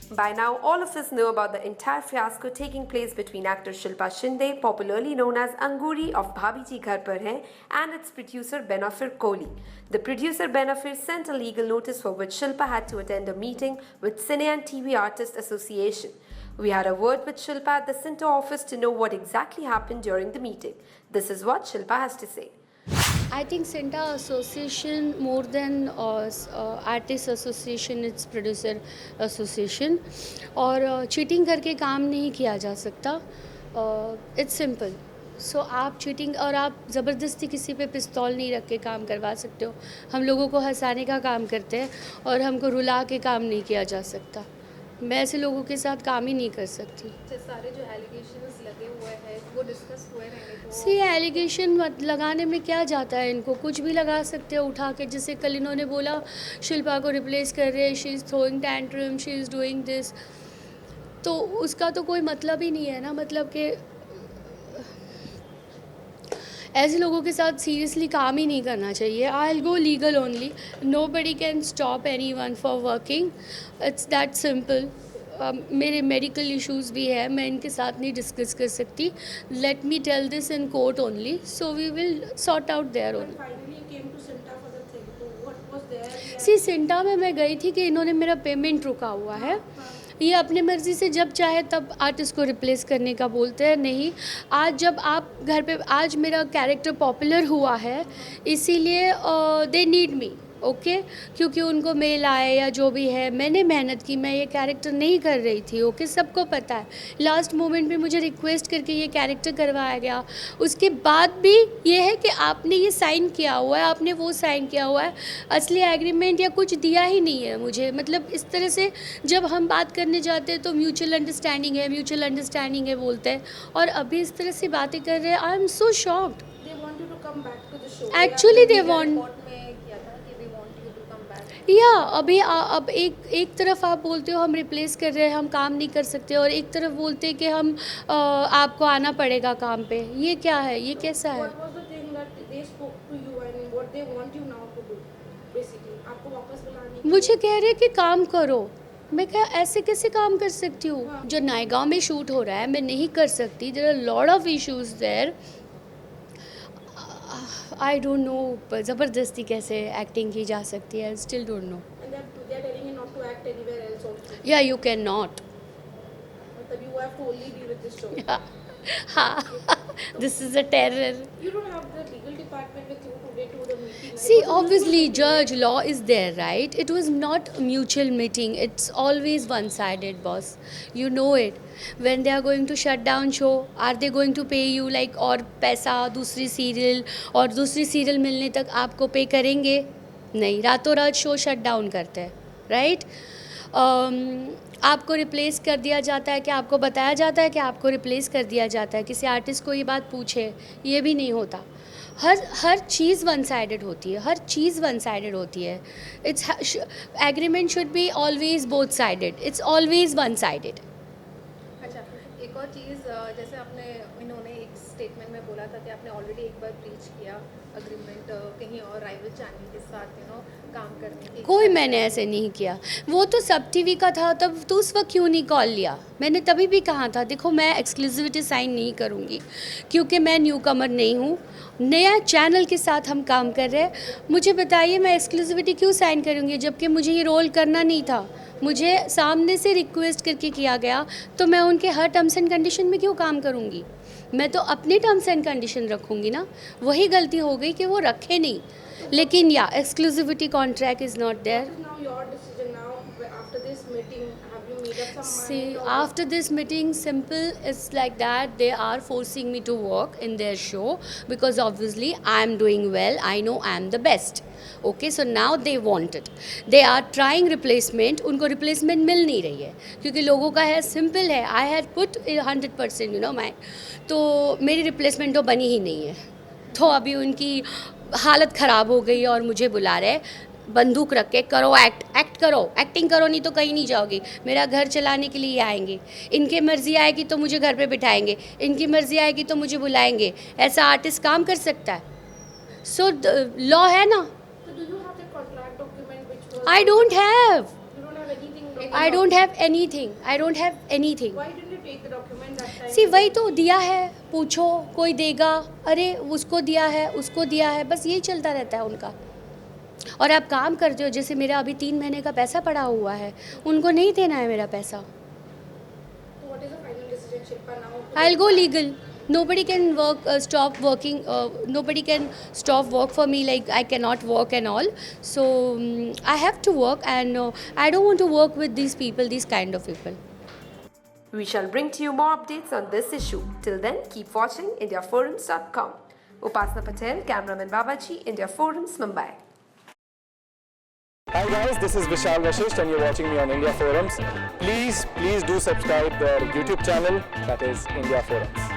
By now, all of us know about the entire fiasco taking place between actor Shilpa Shinde, popularly known as Anguri of Bhabhi Ji Ghar Par Hai, and its producer Benafir Kohli. The producer Benafir sent a legal notice for which Shilpa had to attend a meeting with Cine and TV Artists Association. We had a word with Shilpa at the Cinta office to know what exactly happened during the meeting. This is what Shilpa has to say. I think Cinta Association more than artist association, it's producer association. और cheating करके काम नहीं किया जा सकता. It's simple. सो आप cheating और आप ज़बरदस्ती किसी पे पिस्तौल नहीं रख के काम करवा सकते हो. हम लोगों को हंसाने का काम करते हैं और हमको रुला के काम नहीं किया जा सकता. मैं ऐसे लोगों के साथ काम ही नहीं कर सकती. सारे जो एलिगेशंस लगे हुए हैं वो डिस्कस हुए रहेंगे तो सी एलिगेशन लगाने में क्या जाता है, इनको कुछ भी लगा सकते हो उठा के. जैसे कल इन्होंने बोला शिल्पा को रिप्लेस कर रहे, she is throwing tantrum, she is doing this. तो उसका तो कोई मतलब ही नहीं है ना. मतलब कि ऐसे लोगों के साथ सीरियसली काम ही नहीं करना चाहिए. I will go legal only. Nobody can stop anyone for working. It's that simple. मेरे मेडिकल इश्यूज़ भी है, मैं इनके साथ नहीं डिस्कस कर सकती. Let me tell this in court only, so we will sort out there only. सी सिंटा में मैं गई थी कि इन्होंने मेरा पेमेंट रुका हुआ है. ये अपने मर्ज़ी से जब चाहे तब आर्टिस्ट को रिप्लेस करने का बोलते हैं. नहीं, आज जब आप घर पे, आज मेरा कैरेक्टर पॉपुलर हुआ है इसीलिए दे नीड मी. ओके, क्योंकि उनको मेल आए या जो भी है, मैंने मेहनत की, मैं ये कैरेक्टर नहीं कर रही थी. ओके, सबको पता है. लास्ट मोमेंट पे मुझे रिक्वेस्ट करके ये कैरेक्टर करवाया गया. उसके बाद भी ये है कि आपने ये साइन किया हुआ है, आपने वो साइन किया हुआ है, असली एग्रीमेंट या कुछ दिया ही नहीं है मुझे. मतलब इस तरह से जब हम बात करने जाते हैं तो म्यूचुअल अंडरस्टैंडिंग है बोलते हैं, और अभी इस तरह से बातें कर रहे हैं. I am so shocked. Actually, they want. या अभी अब एक तरफ आप बोलते हो हम रिप्लेस कर रहे हैं, हम काम नहीं कर सकते, और एक तरफ बोलते हैं कि हम आपको आना पड़ेगा काम पे. ये क्या है, ये कैसा है? मुझे कह रहे कि काम करो. मैं क्या ऐसे कैसे काम कर सकती हूँ? जो नायगांव में शूट हो रहा है मैं नहीं कर सकती. There are lot of issues there. I don't know ज़बरदस्ती कैसे एक्टिंग की जा सकती है. I still don't know. Yeah you can not. हाँ, this is a terror. See, obviously, judge law is there, right? It was not a mutual meeting. It's always one-sided, boss. You know it. When they are going to shut down show, are they going to pay you like और पैसा दूसरी serial मिलने तक आपको पे करेंगे? नहीं, रातों रात शो शट डाउन करते हैं, राइट? आपको रिप्लेस कर दिया जाता है कि आपको बताया जाता है कि आपको रिप्लेस कर दिया जाता है. किसी आर्टिस्ट को ये बात पूछे, ये भी नहीं होता. हर चीज़ वन साइडेड होती है. It's agreement should be always both sided. It's always one sided. अच्छा, एक और चीज़, जैसे आपने, इन्होंने एक स्टेटमेंट में बोला था कि आपने ऑलरेडी एक बार ब्रीच किया अग्रीमेंट कहीं और राइवल चैनल के साथ काम करने की. कोई मैंने ऐसे नहीं किया. वो तो सब टीवी का था तब, तो उस वक्त क्यों नहीं कॉल लिया? मैंने तभी भी कहा था देखो मैं एक्सक्लूसिविटी साइन नहीं करूँगी क्योंकि मैं न्यू कमर नहीं हूँ. नया चैनल के साथ हम काम कर रहे हैं. मुझे बताइए मैं एक्सक्लूसिविटी क्यों साइन करूँगी जबकि मुझे ये रोल करना नहीं था. मुझे सामने से रिक्वेस्ट करके किया गया, तो मैं उनके हर टर्म्स एंड कंडीशन में क्यों काम करूँगी? मैं तो अपने टर्म्स एंड कंडीशन रखूँगी ना. वही गलती हो गई कि वो रखे नहीं. लेकिन yeah exclusivity contract is not there. See, after this meeting, simple, it's like that. They are forcing me to work in their show because obviously I am doing well. I know I am the best. Okay, so now they want it. They are trying replacement. उनको replacement मिल नहीं रही है क्योंकि लोगों का है simple है. I had put 100%, my. तो मेरी replacement तो बनी ही नहीं है. तो अभी उनकी हालत ख़राब हो गई और मुझे बुला रहे बंदूक रख के, करो एक्ट करो, एक्टिंग करो, नहीं तो कहीं नहीं जाओगी. मेरा घर चलाने के लिए आएंगे. इनकी मर्ज़ी आएगी तो मुझे घर पे बिठाएंगे, इनकी मर्ज़ी आएगी तो मुझे बुलाएंगे. ऐसा आर्टिस्ट काम कर सकता है? सो लॉ है ना. I don't have. I don't have anything. I don't have anything. Why didn't you take the document that time? सी वही तो दिया है, पूछो कोई देगा, अरे उसको दिया है, उसको दिया है, बस यही चलता रहता है उनका। और आप काम करते हो, जैसे मेरा अभी 3 महीने का पैसा पड़ा हुआ है, उनको नहीं देना है मेरा पैसा। So what is the final decision, Shilpa, now? I'll go legal. Nobody can stop working. Nobody can stop work for me. Like I cannot work and all. So I have to work, and I don't want to work with these people, these kind of people. We shall bring to you more updates on this issue. Till then, keep watching IndiaForums.com. Upasna Patel, cameraman Babaji, India Forums, Mumbai. Hi guys, this is Vishal Vashisht and you're watching me on India Forums. Please do subscribe their YouTube channel, that is India Forums.